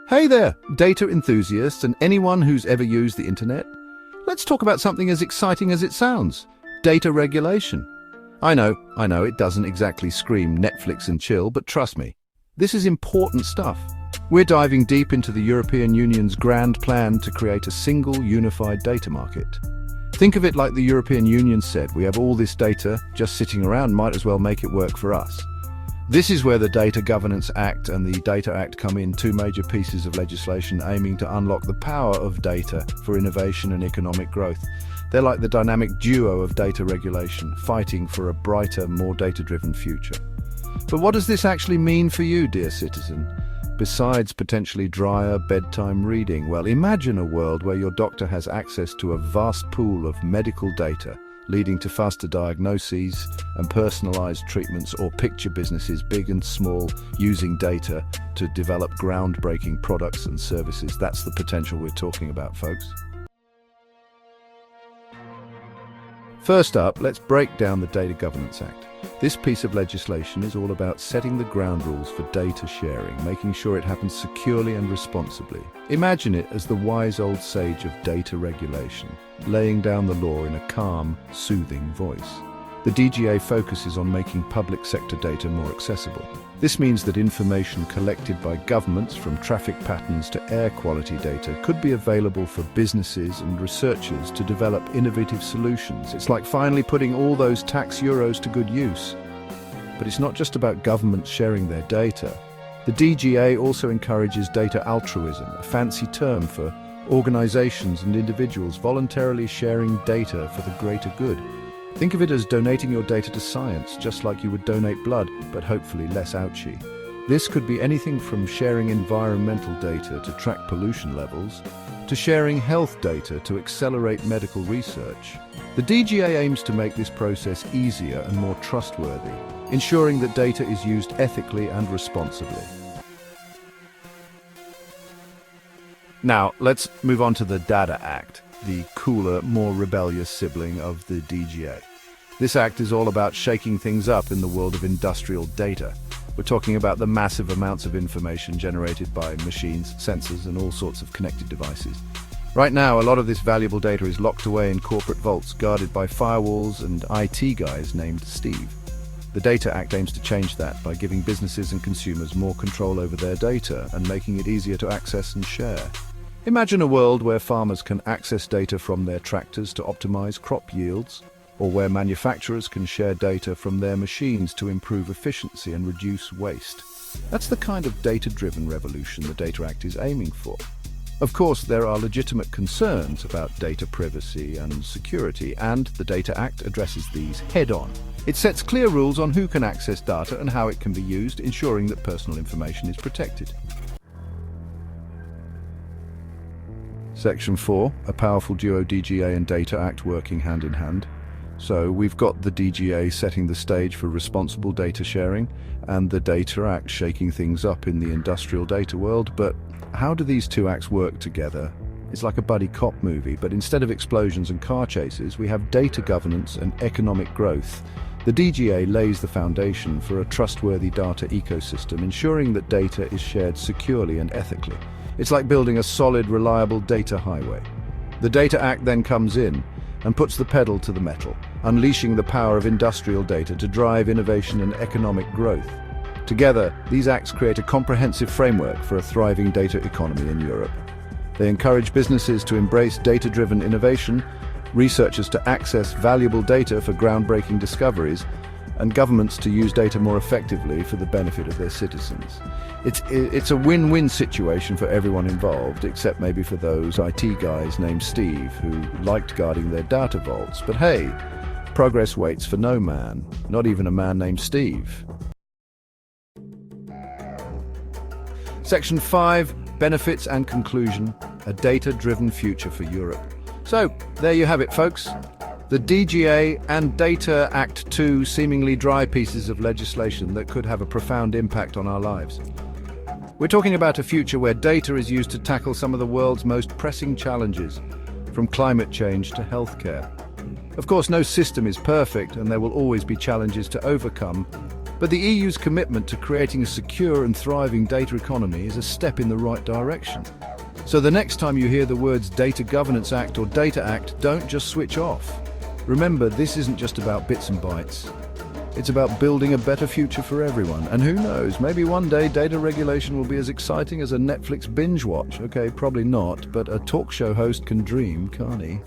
Hey there, data enthusiasts and anyone who's ever used the internet. Let's talk about something as exciting as it sounds. Data regulation. I know, it doesn't exactly scream Netflix and chill, but trust me, this is important stuff. We're diving deep into the European Union's grand plan to create a single unified data market. Think of it like the European Union said, we have all this data just sitting around, might as well make it work for us. This is where the Data Governance Act and the Data Act come in, two major pieces of legislation aiming to unlock the power of data for innovation and economic growth. They're like the dynamic duo of data regulation, fighting for a brighter, more data-driven future. But what does this actually mean for you, dear citizen? Besides potentially drier bedtime reading, well, imagine a world where your doctor has access to a vast pool of medical data, leading to faster diagnoses and personalized treatments, or picture businesses, big and small, using data to develop groundbreaking products and services. That's the potential we're talking about, folks. First up, let's break down the Data Governance Act. This piece of legislation is all about setting the ground rules for data sharing, making sure it happens securely and responsibly. Imagine it as the wise old sage of data regulation, laying down the law in a calm, soothing voice. The DGA focuses on making public sector data more accessible. This means that information collected by governments, from traffic patterns to air quality data, could be available for businesses and researchers to develop innovative solutions. It's like finally putting all those tax euros to good use. But it's not just about governments sharing their data. The DGA also encourages data altruism, a fancy term for organizations and individuals voluntarily sharing data for the greater good. Think of it as donating your data to science, just like you would donate blood, but hopefully less ouchy. This could be anything from sharing environmental data to track pollution levels, to sharing health data to accelerate medical research. The DGA aims to make this process easier and more trustworthy, ensuring that data is used ethically and responsibly. Now, let's move on to the Data Act, the cooler, more rebellious sibling of the DGA. This act is all about shaking things up in the world of industrial data. We're talking about the massive amounts of information generated by machines, sensors, and all sorts of connected devices. Right now, a lot of this valuable data is locked away in corporate vaults, guarded by firewalls and IT guys named Steve. The Data Act aims to change that by giving businesses and consumers more control over their data and making it easier to access and share. Imagine a world where farmers can access data from their tractors to optimize crop yields, or where manufacturers can share data from their machines to improve efficiency and reduce waste. That's the kind of data-driven revolution the Data Act is aiming for. Of course, there are legitimate concerns about data privacy and security, and the Data Act addresses these head-on. It sets clear rules on who can access data and how it can be used, ensuring that personal information is protected. Section 4, a powerful duo, DGA and Data Act working hand in hand. So we've got the DGA setting the stage for responsible data sharing and the Data Act shaking things up in the industrial data world. But how do these two acts work together? It's like a buddy cop movie, but instead of explosions and car chases, we have data governance and economic growth. The DGA lays the foundation for a trustworthy data ecosystem, ensuring that data is shared securely and ethically. It's like building a solid, reliable data highway. The Data Act then comes in and puts the pedal to the metal, unleashing the power of industrial data to drive innovation and economic growth. Together, these acts create a comprehensive framework for a thriving data economy in Europe. They encourage businesses to embrace data-driven innovation, researchers to access valuable data for groundbreaking discoveries, and governments to use data more effectively for the benefit of their citizens. It's a win-win situation for everyone involved, except maybe for those IT guys named Steve who liked guarding their data vaults. But hey, progress waits for no man, not even a man named Steve. Section 5, Benefits and Conclusion, a data-driven future for Europe. So, there you have it, folks. The DGA and Data Act 2 seemingly dry pieces of legislation that could have a profound impact on our lives. We're talking about a future where data is used to tackle some of the world's most pressing challenges, from climate change to healthcare. Of course, no system is perfect and there will always be challenges to overcome, But the EU's commitment to creating a secure and thriving data economy is a step in the right direction. So the next time you hear the words Data Governance Act or Data Act, don't just switch off. Remember, this isn't just about bits and bytes. It's about building a better future for everyone. And who knows, maybe one day data regulation will be as exciting as a Netflix binge watch. Okay, probably not, but a talk show host can dream, can't he?